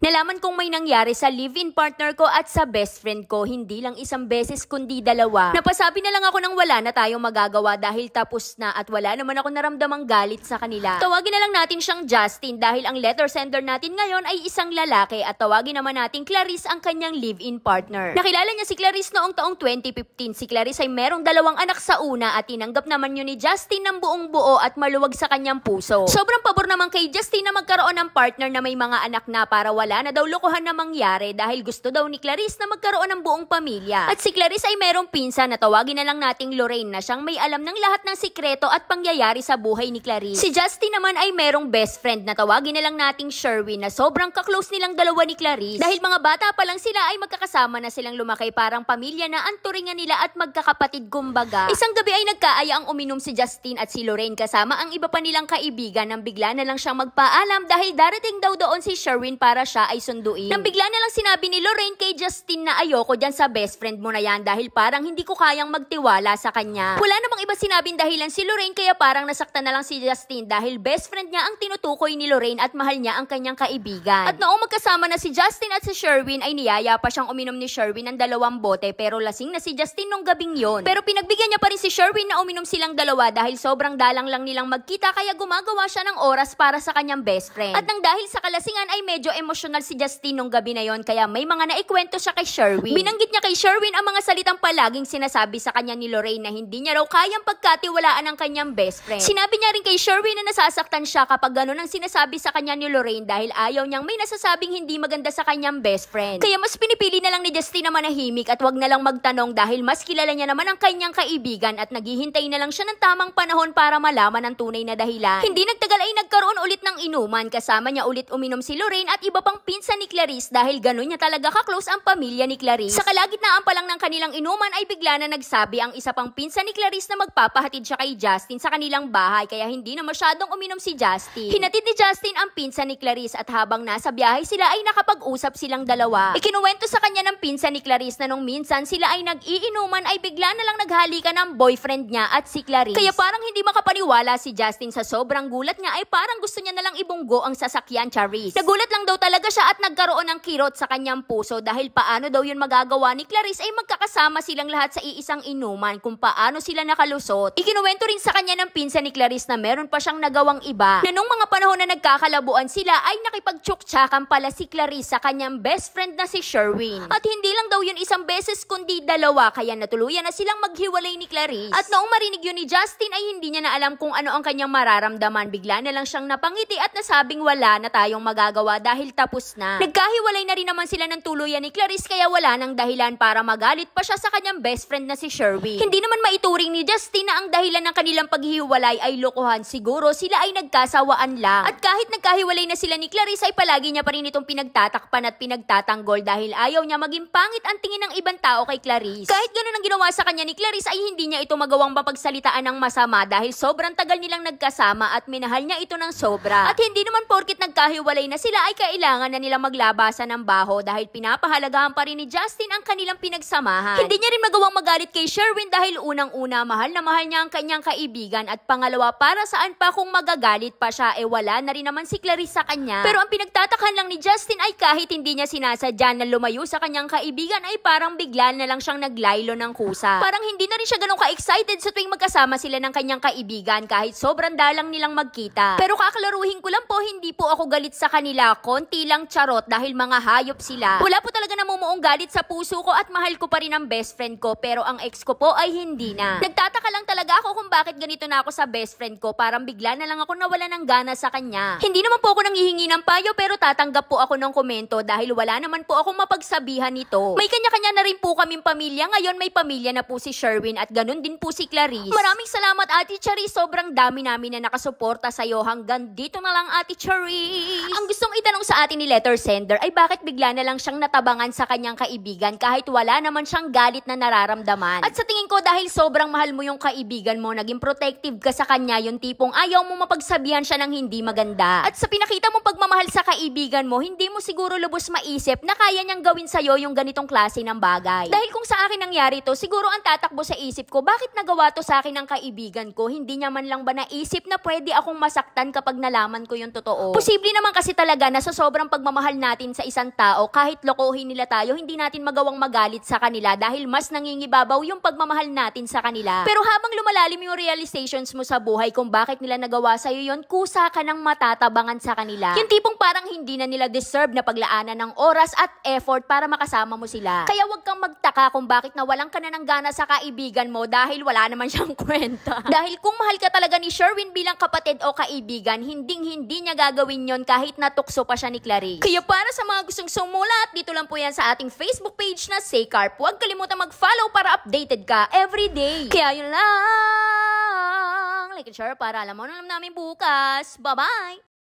Nalaman kong may nangyari sa live-in partner ko at sa best friend ko, hindi lang isang beses kundi dalawa. Napasabi na lang ako nang wala na tayong magagawa dahil tapos na at wala naman ako naramdamang galit sa kanila. Tawagin na lang natin siyang Justin dahil ang letter sender natin ngayon ay isang lalaki at tawagin naman natin Clarice ang kanyang live-in partner. Nakilala niya si Clarice noong taong 2015. Si Clarice ay merong dalawang anak sa una at tinanggap naman yun ni Justin ng buong buo at maluwag sa kanyang puso. Sobrang pabor naman kay Justin na magkaroon ng partner na may mga anak na para wala na daw lokohan na mangyari dahil gusto daw ni Clarice na magkaroon ng buong pamilya. At si Clarice ay merong pinsan na tawagin na lang nating Lorraine na siyang may alam ng lahat ng sikreto at pangyayari sa buhay ni Clarice. Si Justin naman ay merong best friend na tawagin na lang nating Sherwin na sobrang kaklose nilang dalawa ni Clarice. Dahil mga bata pa lang sila ay magkakasama na silang lumaki parang pamilya na ang turingan nila at magkakapatid kumbaga. Isang gabi ay nagkaaya ang uminom si Justin at si Lorraine kasama ang iba pa nilang kaibigan nang bigla na lang siyang magpaalam dahil darating daw doon si Sherwin para siya ay sunduin. Nang bigla na lang sinabi ni Lorraine kay Justin na ayoko dyan sa best friend mo na yan dahil parang hindi ko kayang magtiwala sa kanya. Wala namang iba sinabing dahilan si Lorraine kaya parang nasaktan na lang si Justin dahil best friend niya ang tinutukoy ni Lorraine at mahal niya ang kanyang kaibigan. At noong magkasama na si Justin at si Sherwin ay niyaya pa siyang uminom ni Sherwin ng 2 bote pero lasing na si Justin nung gabing yon. Pero pinagbigyan niya pa rin si Sherwin na uminom silang dalawa dahil sobrang dalang lang nilang magkita kaya gumagawa siya ng oras para sa kanyang best friend. At nang dahil sa kalasingan ay medyo emosyonal si Justin nung gabi na yon kaya may mga naikwento siya kay Sherwin. Binanggit niya kay Sherwin ang mga salitang palaging sinasabi sa kanya ni Lorraine na hindi niya raw kayang pagkatiwalaan ng kanyang best friend. Sinabi niya rin kay Sherwin na nasasaktan siya kapag ganun ang sinasabi sa kanya ni Lorraine dahil ayaw niyang may nasasabing hindi maganda sa kanyang best friend. Kaya mas pinipili na lang ni Justin na manahimik at wag na lang magtanong dahil mas kilala niya naman ang kanyang kaibigan at naghihintay na lang siya ng tamang panahon para malaman ang tunay na dahilan. Hindi nagtagal ay nagkaroon ulit ng inuman kasama niya ulit uminom si Lorraine at iba pang pinsan ni Clarice dahil ganun niya talaga ka-close ang pamilya ni Clarice. Sa kalagitnaan pa lang ng kanilang inuman ay bigla na nagsabi ang isa pang pinsan ni Clarice na magpapahatid siya kay Justin sa kanilang bahay kaya hindi na masyadong uminom si Justin. Hinatid ni Justin ang pinsan ni Clarice at habang nasa biyahe sila ay nakapag-usap silang dalawa. Ikinuwento sa kanya ng pinsan ni Clarice na nung minsan sila ay nag-iinuman ay bigla na lang naghalikan ng boyfriend niya at si Clarice. Kaya parang hindi makapaniwala si Justin sa sobrang gulat niya ay parang gusto niya na lang ibunggo ang sasakyan, Charis. Nagulat lang daw talaga siya at nagkaroon ng kirot sa kanyang puso dahil paano daw yun magagawa ni Clarice ay magkakasama silang lahat sa iisang inuman kung paano sila nakalusot. Ikinuwento rin sa kanya ng pinsan ni Clarice na meron pa siyang nagawang iba na nung mga panahon na nagkakalabuan sila ay nakipagtsuktsakan pala si Clarice sa kanyang best friend na si Sherwin. At hindi lang daw yun isang beses kundi dalawa kaya natuluyan na silang maghiwalay ni Clarice. At noong marinig yun ni Justin ay hindi niya na alam kung ano ang kanyang mararamdaman. Bigla na lang siyang napangiti at nasabing wala na tayong magagawa dahil tapos na. Nagkahiwalay na rin naman sila ng tuluyan ni Clarice kaya wala nang dahilan para magalit pa siya sa kanyang best friend na si Sherwin. Hindi naman maituring ni Justin na ang dahilan ng kanilang paghiwalay ay lokohan. Siguro sila ay nagkasawaan lang. At kahit nagkahiwalay na sila ni Clarice ay palagi niya pa rin itong pinagtatakpan at pinagtatanggol dahil ayaw niya maging pangit ang tingin ng ibang tao kay Clarice. Kahit ganun ang ginawa sa kanya ni Clarice ay hindi niya ito magawang mapagsalitaan ng masama dahil sobrang tagal nilang nagkasama at minahal niya ito ng sobra. At hindi naman porkit nagkahiwalay na sila ay kailangan na nilang maglabasan ng baho dahil pinapahalagahan pa rin ni Justin ang kanilang pinagsamahan. Hindi niya rin magawang magalit kay Sherwin dahil unang-una mahal na mahal niya ang kanyang kaibigan at pangalawa para saan pa kung magagalit pa siya wala na rin naman si Clarice sa kanya. Pero ang pinagtatakan lang ni Justin ay kahit hindi niya sinasadya na lumayo sa kanyang kaibigan ay parang bigla na lang siyang naglaylo ng kusa. Parang hindi na rin siya ganun ka-excited sa tuwing magkasama sila ng kanyang kaibigan kahit sobrang dalang nilang magkita. Pero kakalaruhin ko lang po, hindi po ako galit sa kanila, konti lang charot dahil mga hayop sila. Wala po talaga namumuong galit sa puso ko at mahal ko pa rin ang best friend ko pero ang ex ko po ay hindi na. Nagtataka lang talaga ako kung bakit ganito na ako sa best friend ko, parang bigla na lang ako nawala ng gana sa kanya. Hindi naman po ako nanghihingi ng payo pero tatanggap po ako ng komento dahil wala naman po akong mapagsabihan nito. May kanya-kanya na rin po kaming pamilya, ngayon may pamilya na po si Sherwin at ganun din po si Clarice. Maraming salamat Ate Charis, sobrang dami namin na nakasuporta sa'yo, hanggang dito na lang Ate Charis. Ang gustong itanong sa atin ni letter sender ay bakit bigla na lang siyang natabangan sa kanyang kaibigan kahit wala naman siyang galit na nararamdaman. At sa tingin ko dahil sobrang mahal mo yung kaibigan mo, naging protective ka sa kanya, yung tipong ayaw mo mapagsabihan siya ng hindi maganda. At sa pinakita mong pagmamahal sa kaibigan mo, hindi mo siguro lubos maisip na kaya niyang gawin sa'yo yung ganitong klase ng bagay. Dahil kung sa akin nangyari to, siguro ang tatakbo sa isip ko, bakit nagawa to sa akin ng kaibigan ko? Hindi niya man lang ba naisip na pwede akong masaktan kapag nalaman ko yung totoo? Posible naman kasi talaga na sa sobrang pagmamahal natin sa isang tao, kahit lokohin nila tayo, hindi natin magawang magalit sa kanila dahil mas nangingibabaw yung pagmamahal natin sa kanila. Pero habang lumalalim yung realizations mo sa buhay kung bakit nila nagawa sa'yo yon, kusa ka ng matatabangan sa kanila. Yung tipong parang hindi na nila deserve na paglaanan ng oras at effort para makasama mo sila. Kaya wag kang magtaka kung bakit nawalan ka na ng gana sa kaibigan mo dahil wala naman siyang kwenta. Dahil kung mahal ka talaga ni Sherwin bilang kapatid o kaibigan, hindi niya gagawin yon kahit natukso pa siya ni Clarice. Kaya para sa mga gustong sumulat, dito lang po yan sa ating Facebook page na Say Carp. Huwag kalimutan mag-follow para updated ka everyday. Kaya yun lang. Like and share para alam mo na namin bukas. Bye-bye!